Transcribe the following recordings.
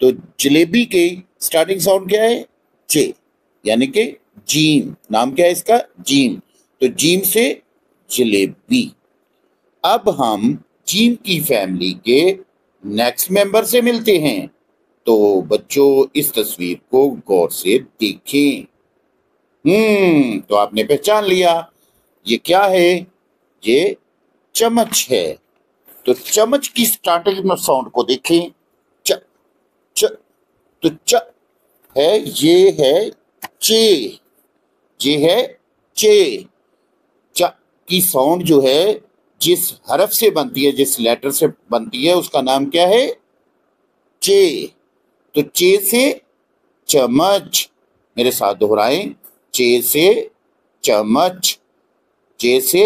تو جلیبی کے starting sound کیا ہے؟ چے، یعنی کہ جیم. نام کیا ہے اس کا؟ جیم. تو جیم سے جلیبی. اب ہم جیم کی فیملی کے نیکسٹ ممبر سے ملتے ہیں. تو بچوں اس تصویر کو غور سے دیکھیں. تو آپ نے پہچان لیا یہ کیا ہے؟ یہ چمچ ہے. تو چمچ کی سٹارٹنگ ساؤنڈ کو دیکھیں. چ چ. تو چ ہے، یہ ہے چے. یہ ہے چے. چ کی ساؤنڈ جو ہے جس حرف سے بنتی ہے، جس لیٹر سے بنتی ہے، اس کا نام کیا ہے؟ چے. تو چے سے چمچ. میرے ساتھ دہرائیں. چے سے چمچ. چے سے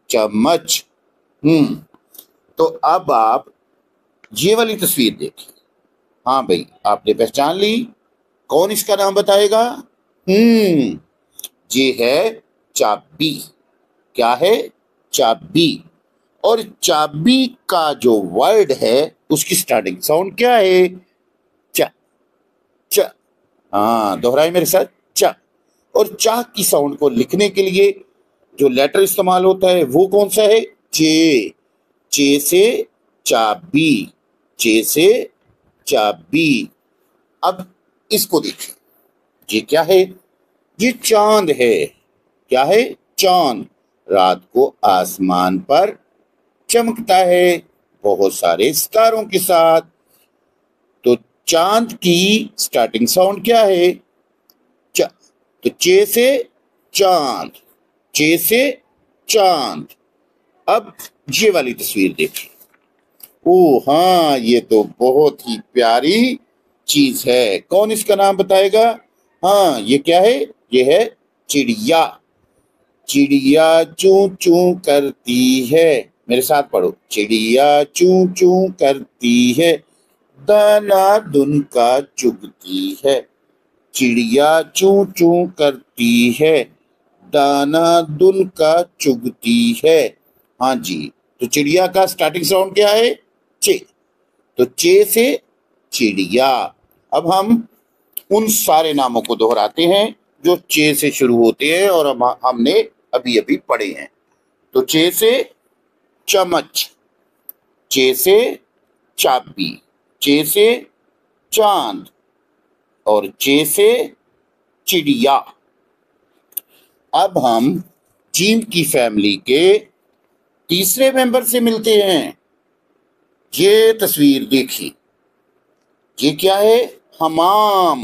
چمچ. تو اب آپ یہ والی تصویر دیکھیں. ہاں بھائی، آپ نے پہچان لی. کون اس کا نام بتائے گا؟ یہ ہے چابی. کیا ہے؟ چابی. اور چابی کا جو ورڈ ہے اس کی سٹارٹنگ ساؤنڈ کیا ہے؟ چ چ. ہاں، دہرائے میرے ساتھ. چ. اور چا کی ساؤنڈ کو لکھنے کے لیے جو لیٹر استعمال ہوتا ہے وہ کون سا ہے؟ چے. چے سے چابی. چے سے چابی. اب اس کو دیکھیں. یہ کیا ہے؟ یہ چاند ہے. کیا ہے؟ چاند. رات کو آسمان پر چمکتا ہے بہت سارے ستاروں کے ساتھ. تو چاند کی سٹارٹنگ ساؤنڈ کیا ہے؟ چ. تو چے سے چاند. چے سے چاند. اب یہ والی تصویر دیکھیں. ہاں، یہ تو بہت ہی پیاری چیز ہے. کون اس کا نام بتائے گا؟ ہاں، یہ کیا ہے؟ یہ ہے چڑیا. چڑیا چوں چوں کرتی ہے. میرے ساتھ پڑھو. چڑیا چوں چوں کرتی ہے، دانا دن کا چگتی ہے. چڑیا چوں چوں کرتی ہے، دانا دن کا چگتی ہے. ہاں جی. تو چڑیا کا سٹارٹنگ ساؤنڈ کیا ہے؟ چے. تو چے سے چڑیا. اب ہم ان سارے ناموں کو دہراتے ہیں جو چے سے شروع ہوتے ہیں اور ہم نے ابھی ابھی پڑھے ہیں. تو چے سے چمچ. چے سے چابی. چے سے چاند. اور چے سے چڑیا. اب ہم جیم کی فیملی کے تیسرے ممبر سے ملتے ہیں. یہ تصویر دیکھیں. یہ کیا ہے؟ حمام،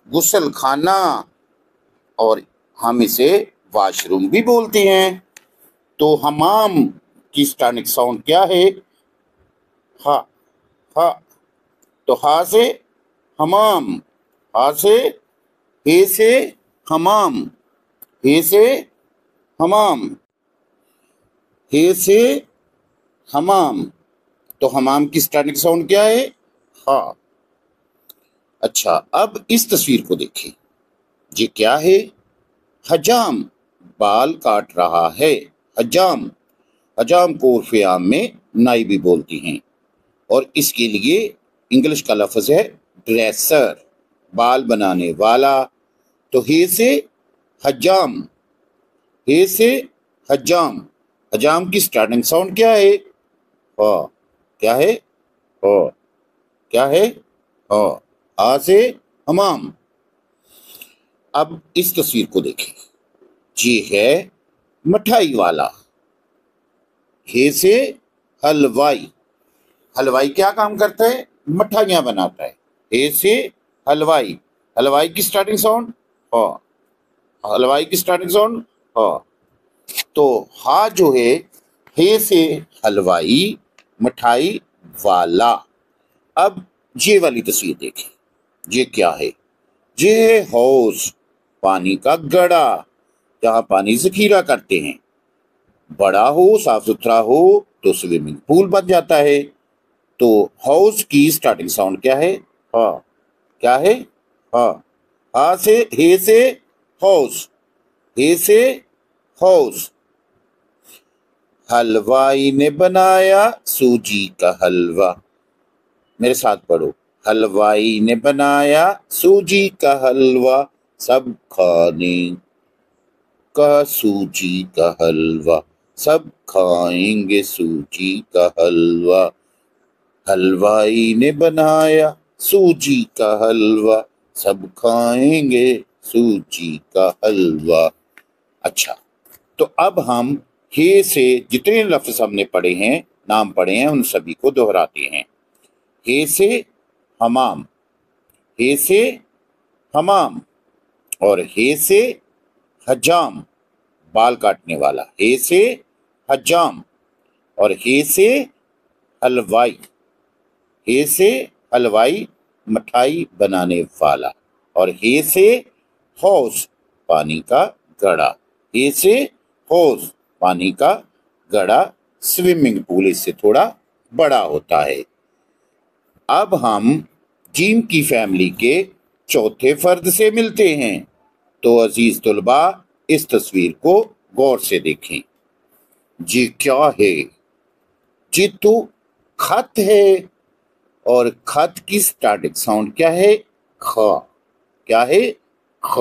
غسل خانہ، اور ہم اسے واش روم بھی بولتے ہیں. تو حمام کی سٹارٹنگ ساؤنڈ کیا ہے؟ ہا. ہا. تو ہا سے حمام. ہا سے ہے سے حمام. ہے سے حمام. ہے سے حمام. تو حمام کی سٹارٹنگ ساؤنڈ کیا ہے؟ ہا. اچھا، اب اس تصویر کو دیکھیں. یہ کیا ہے؟ حجام. بال کاٹ رہا ہے. حجام. حجام کو عرف عام میں نائی بھی بولتی ہیں، اور اس کے لیے انگلش کا لفظ ہے ڈریسر، بال بنانے والا. تو ہے سے حجام. ہے سے حجام. حجام کی سٹارٹنگ ساؤنڈ کیا ہے؟ ہا. کیا ہے؟ ہا. کیا ہے؟ ہا. ہا سے حمام. اب اس تصویر کو دیکھیں. یہ ہے مٹھائی والا. ہے سے حلوائی. حلوائی کیا کام کرتا ہے؟ مٹھائیاں بناتا ہے. ہے سے حلوائی. حلوائی کی سٹارٹنگ ساؤنڈ ہا. حلوائی کی سٹارٹنگ ساؤنڈ ہا. تو ہا جو ہے سے حلوائی، مٹھائی والا. اب یہ والی تصویر دیکھیں. یہ کیا ہے؟ یہ ہے حوض، پانی کا گڑا جہاں پانی ذخیرہ کرتے ہیں. بڑا ہو، صاف ستھرا ہو تو سوئمنگ پول بن جاتا ہے. تو حوض کی سٹارٹنگ ساؤنڈ کیا ہے؟ ہا. کیا ہے؟ ہا. ہا سے ہے سے حوض. ہے سے حوض. حلوائی نے بنایا سوجی کا حلوہ. میرے ساتھ پڑھو. حلوائی نے بنایا سوجی کا حلوہ، سب کھانے کا سوجی کا حلوہ، سب کھائیں گے سوجی کا حلوہ۔ حلوائی نے بنایا سوجی کا حلوہ، سب کھائیں گے سوجی کا حلوہ۔ اچھا، تو اب ہم ہے سے جتنے لفظ ہم نے پڑھے ہیں، نام پڑھے ہیں، ان سبھی کو دہراتے ہیں۔ ہے سے حمام، ہے سے حمام، اور ہے سے حجام، بال کاٹنے والا، ہے سے حجام، اور ہے سے حلوائی، ہے سے حلوائی مٹھائی بنانے والا، اور ہے سے حوض پانی کا گڑھا، ہے سے حوض پانی کا گڑھا، سوئمنگ پول اس سے تھوڑا بڑا ہوتا ہے۔ اب ہم جیم کی فیملی کے چوتھے فرد سے ملتے ہیں، تو عزیز طلباء اس تصویر کو غور سے دیکھیں۔ جی کیا ہے؟ جی تو خط ہے، اور خط کی سٹارٹنگ ساؤنڈ کیا ہے؟ خ۔ کیا ہے؟ خ۔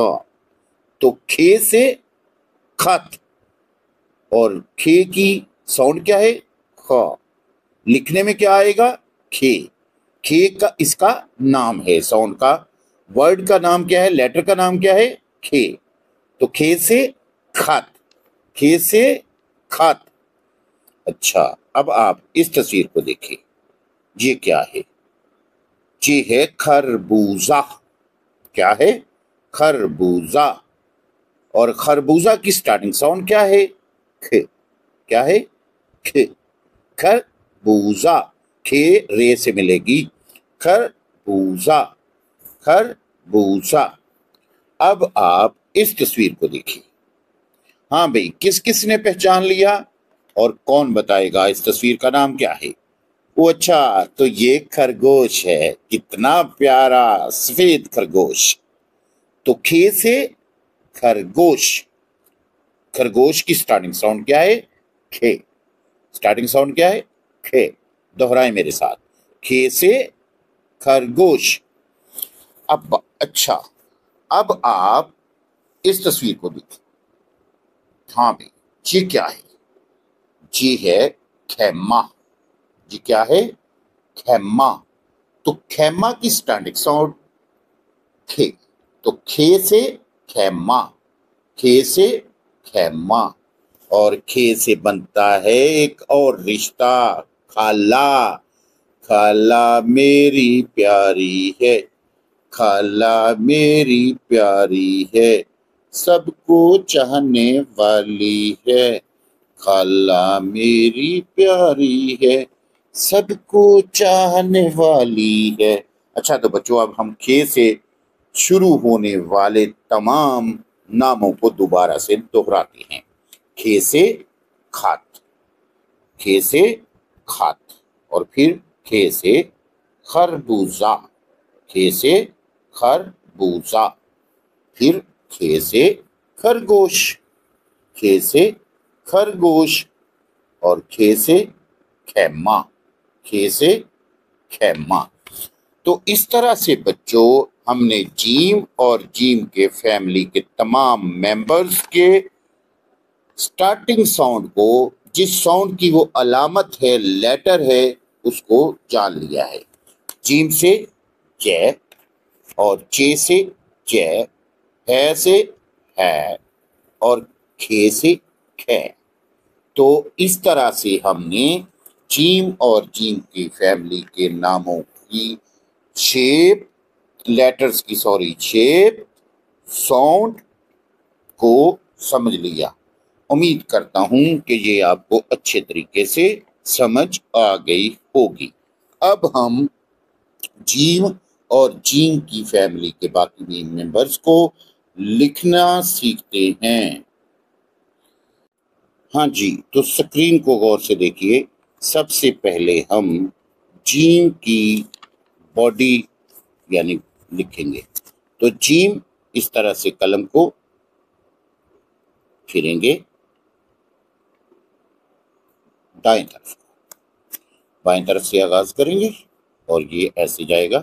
تو کھے سے خط، اور کھے کی ساؤنڈ کیا ہے؟ خ۔ لکھنے میں کیا آئے گا؟ کھے۔ کھے کا اس کا نام ہے، ساؤنڈ کا، ورڈ کا نام کیا ہے، لیٹر کا نام کیا ہے؟ کھے۔ تو کھے سے خط، کھے سے خط۔ اچھا، اب آپ اس تصویر کو دیکھیں، یہ کیا ہے؟ یہ ہے خربوزہ۔ کیا ہے؟ خربوزہ۔ اور خربوزہ کی سٹارٹنگ ساؤنڈ کیا ہے؟ کھ۔ کیا ہے؟ کھ۔ خربوزہ، کھے رے سے ملے گی، خربوزہ، خربوزہ۔ اب آپ اس تصویر کو دیکھیں۔ ہاں بھئی، کس کس نے پہچان لیا، اور کون بتائے گا اس تصویر کا نام کیا ہے؟ وہ اچھا، تو یہ خرگوش ہے، کتنا پیارا سفید خرگوش۔ تو کھے سے خرگوش، خرگوش کی سٹارٹنگ ساؤنڈ کیا ہے؟ کھے۔ سٹارٹنگ ساؤنڈ کیا ہے؟ کھے۔ دہرائیں میرے ساتھ، کھے سے خرگوش۔ اب اچھا، اب آپ اس تصویر کو دیکھیں۔ ہاں بھئی، یہ کیا ہے؟ یہ ہے خیمہ۔ یہ کیا ہے؟ خیمہ۔ تو خیمہ کی سٹارٹنگ ساؤنڈ کھے، تو کھے سے خیمہ، کھے سے خیمہ، اور کھے سے بنتا ہے ایک اور رشتہ، خالہ۔ خالہ میری پیاری ہے، خالہ میری پیاری ہے، سب کو چاہنے والی ہے، خالہ میری پیاری ہے، سب کو چاہنے والی ہے۔ اچھا، تو بچوں اب ہم کھے سے شروع ہونے والے تمام ناموں کو دوبارہ سے دہراتے ہیں۔ کھے سے خط، کھے سے خط، اور پھر کھے سے خربوزہ، کھے سے خربوزہ، پھر کھے سے خرگوش، کھے سے خرگوش، اور کھے سے خیمہ، کھے سے خیمہ۔ تو اس طرح سے بچوں ہم نے جیم اور جیم کے فیملی کے تمام ممبرز کے سٹارٹنگ ساؤنڈ کو، جس ساؤنڈ کی وہ علامت ہے، لیٹر ہے، اس کو جان لیا ہے۔ جیم سے جے، اور چے سے چے، ہے سے ہے، اور کھے سے کھے۔ تو اس طرح سے ہم نے جیم اور جیم کی فیملی کے ناموں کی شیپ، لیٹرز کی شیپ، ساؤنڈ کو سمجھ لیا۔ امید کرتا ہوں کہ یہ آپ کو اچھے طریقے سے سمجھ آ گئی ہوگی۔ اب ہم جیم اور جیم کی فیملی کے باقی بھی ممبرز کو لکھنا سیکھتے ہیں۔ ہاں جی، تو سکرین کو غور سے دیکھیے۔ سب سے پہلے ہم جیم کی باڈی یعنی لکھیں گے۔ تو جیم اس طرح سے قلم کو پھیریں گے دائیں طرف، بائیں طرف سے آغاز کریں گے، اور یہ ایسے جائے گا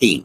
3।